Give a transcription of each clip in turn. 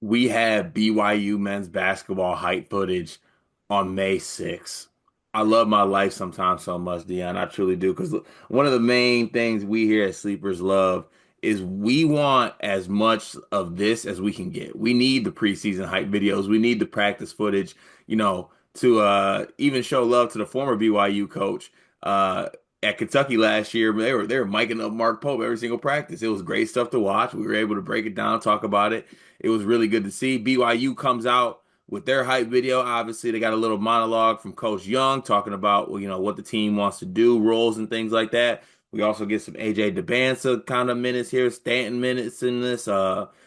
We had BYU men's basketball hype footage on May 6th. I love my life sometimes so much, Dion. I truly do. Because one of the main things we here at Sleepers love is we want as much of this as we can get. We need the preseason hype videos. We need the practice footage, to even show love to the former BYU coach. At Kentucky last year, they were miking up Mark Pope every single practice. It was great stuff to watch. We were able to break it down, talk about it. It was really good to see. BYU comes out with their hype video. Obviously, they got a little monologue from Coach Young talking about, well, what the team wants to do, roles and things like that. We also get some AJ DeBanza kind of minutes here, Stanton minutes in this. AJ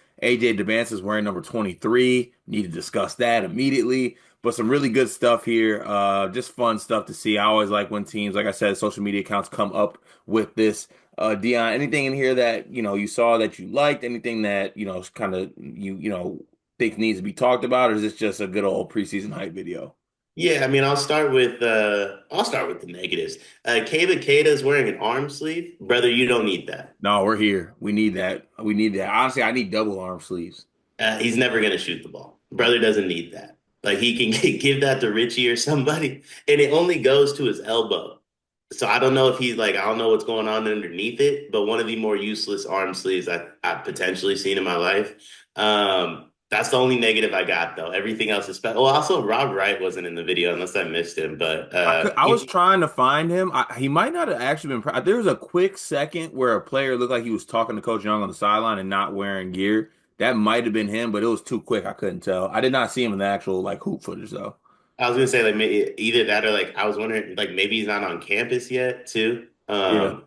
DeBanza is wearing number 23. Need to discuss that immediately. But some really good stuff here. Just fun stuff to see. I always like when teams, like I said, social media accounts come up with this. Dion, anything in here that you saw that you liked? Anything that kind of think needs to be talked about, or is this just a good old preseason hype video? Yeah, I mean, I'll start with the negatives. Keba Keita is wearing an arm sleeve. Brother, you don't need that. No, we're here. We need that. We need that. Honestly, I need double arm sleeves. He's never gonna shoot the ball. Brother doesn't need that. Like he can give that to Richie or somebody, and it only goes to his elbow. So I don't know if he's like, I don't know what's going on underneath it, but one of the more useless arm sleeves I've potentially seen in my life. That's the only negative I got though. Everything else is special. Well, also Rob Wright wasn't in the video unless I missed him, but I was trying to find him. He might not have actually been. There was a quick second where a player looked like he was talking to Coach Young on the sideline and not wearing gear. That might have been him, but it was too quick. I couldn't tell. I did not see him in the actual like hoop footage though. I was gonna say like either that or like I was wondering like maybe he's not on campus yet too. Yeah.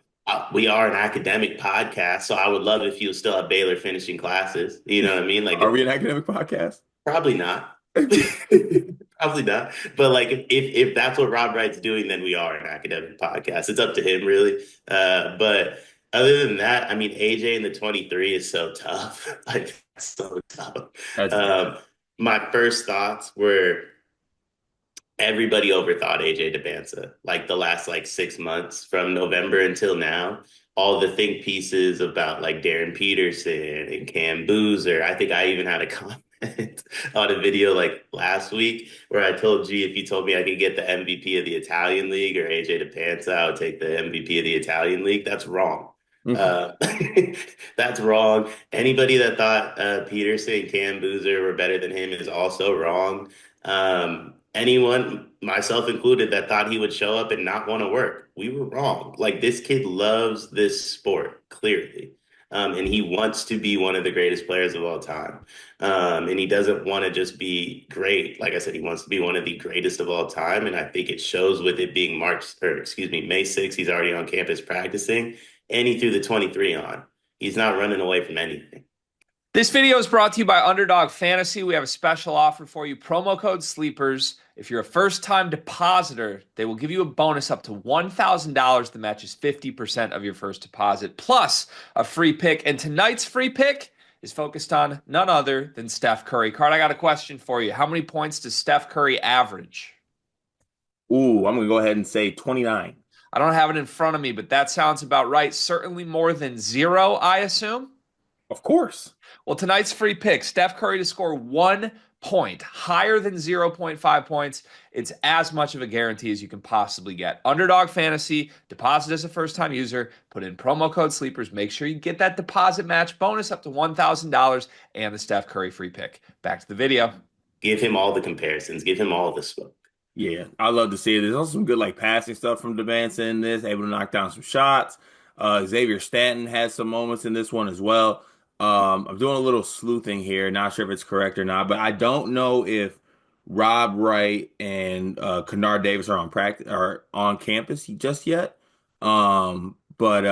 We are an academic podcast, so I would love if you still have Baylor finishing classes. You know what I mean? Are we Like an academic podcast? probably not, probably not. But like if that's what Rob Wright's doing, then we are an academic podcast. It's up to him really. But other than that, I mean AJ in the 23 is so tough, like so tough. That's Um, my first thoughts were everybody overthought AJ DeBanza like the last like 6 months from November until now. All the think pieces about like Darren Peterson and Cam Boozer. I think I even had a comment on a video like last week where I told G if you told me I could get the MVP of the Italian League or AJ DeBanza, I would take the MVP of the Italian League. That's wrong. Mhm. Uh, that's wrong. Anybody that thought Peterson and Cam Boozer were better than him is also wrong. Anyone, myself included, that thought he would show up and not want to work, we were wrong. Like this kid loves this sport, clearly. And he wants to be one of the greatest players of all time. And he doesn't want to just be great. Like I said, he wants to be one of the greatest of all time. And I think it shows with it being May 6th. He's already on campus practicing, and he threw the 23 on. He's not running away from anything. This video is brought to you by Underdog Fantasy. We have a special offer for you. Promo code SLEEPERS. If you're a first-time depositor, they will give you a bonus up to $1,000 that matches 50% of your first deposit, plus a free pick. And tonight's free pick is focused on none other than Steph Curry. Card, I got a question for you. How many points does Steph Curry average? Ooh, I'm gonna go ahead and say 29. I don't have it in front of me, but that sounds about right. Certainly more than zero, I assume. Of course. Well, tonight's free pick, Steph Curry to score 1 point, higher than zero point 0.5 points. It's as much of a guarantee as you can possibly get. Underdog Fantasy, deposit as a first-time user, put in promo code SLEEPERS. Make sure you get that deposit match bonus up to $1,000 and the Steph Curry free pick. Back to the video. Give him all the comparisons. Give him all the smoke. Yeah, I love to see it. There's also some good like passing stuff from Devanza in this, able to knock down some shots. Xavier Stanton has some moments in this one as well. I'm doing a little sleuthing here, not sure if it's correct or not, but I don't know if Rob Wright and Kennard Davis are on campus just yet. But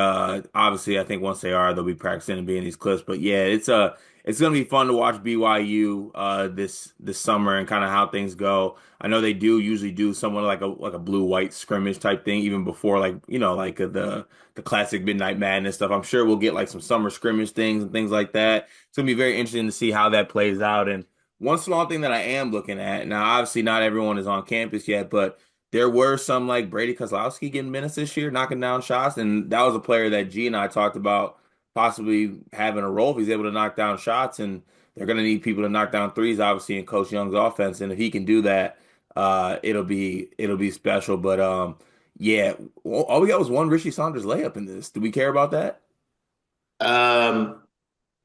obviously, I think once they are, they'll be practicing and being these clips. But yeah, it's gonna be fun to watch BYU this summer and kind of how things go. I know they do usually do somewhat like a blue white scrimmage type thing even before like like the classic Midnight Madness stuff. I'm sure we'll get like some summer scrimmage things and things like that. It's gonna be very interesting to see how that plays out. And one small thing that I am looking at now, obviously not everyone is on campus yet, but there were some like Brady Kozlowski getting minutes this year, knocking down shots, and that was a player that G and I talked about possibly having a role if he's able to knock down shots. And they're going to need people to knock down threes, obviously, in Coach Young's offense. And if he can do that, it'll be special. But yeah, all we got was one Richie Saunders layup in this. Do we care about that? Um,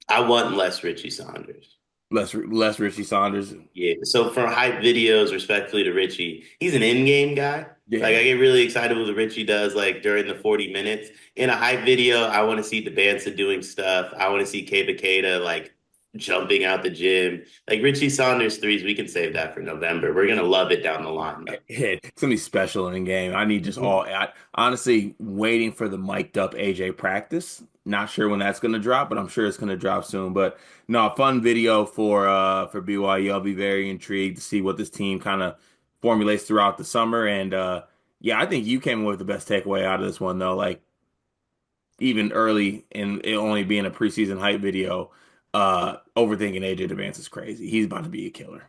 I want less Richie Saunders. Less Richie Saunders. Yeah. So for hype videos, respectfully to Richie, he's an in-game guy. Like Yeah. I get really excited when Richie does like during the 40 minutes. In a hype video, I want to see Debanza doing stuff. I want to see Keba like jumping out the gym. Like Richie Saunders threes, we can save that for November. We're gonna love it down the line though. It's gonna be special in game. I need just all. Honestly, waiting for the mic'd up AJ practice. Not sure when that's gonna drop, but I'm sure it's gonna drop soon. But no, fun video for BYU. I'll be very intrigued to see what this team kind of formulates throughout the summer. And yeah, I think you came with the best takeaway out of this one though. Like even early in it only being a preseason hype video, overthinking AJ Devance is crazy. He's about to be a killer.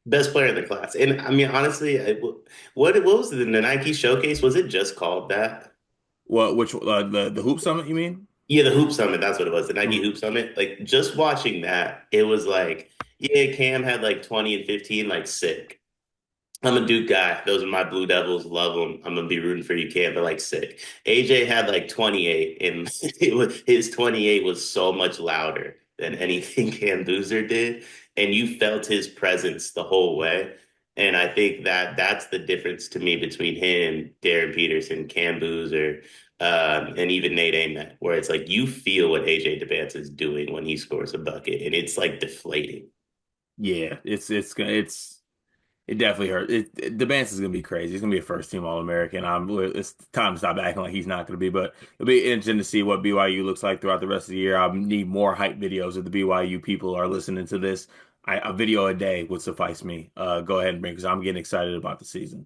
Best player in the class. And I mean, honestly, what was the Nike Showcase? Was it just called that? What? Which the Hoop Summit? You mean? Yeah, the Hoop Summit. That's what it was. The Nike Mhm. Hoop Summit. Like just watching that, it was like, yeah, Cam had like 20 and 15, like sick. I'm a Duke guy. Those are my Blue Devils. Love them. I'm gonna be rooting for you, Cam, but like sick. AJ had like 28, and his 28 was so much louder than anything Cam Boozer did, and you felt his presence the whole way. And I think that that's the difference to me between him, Darren Peterson, Cam Boozer, and even Nate Ament, where it's like you feel what AJ Debance is doing when he scores a bucket, and it's like deflating. Yeah, it definitely hurt. The Vance is gonna be crazy. He's gonna be a first team All American. It's time to stop acting like he's not gonna be. But it'll be interesting to see what BYU looks like throughout the rest of the year. I need more hype videos if the BYU people are listening to this. A video a day would suffice me. Go ahead and bring because I'm getting excited about the season.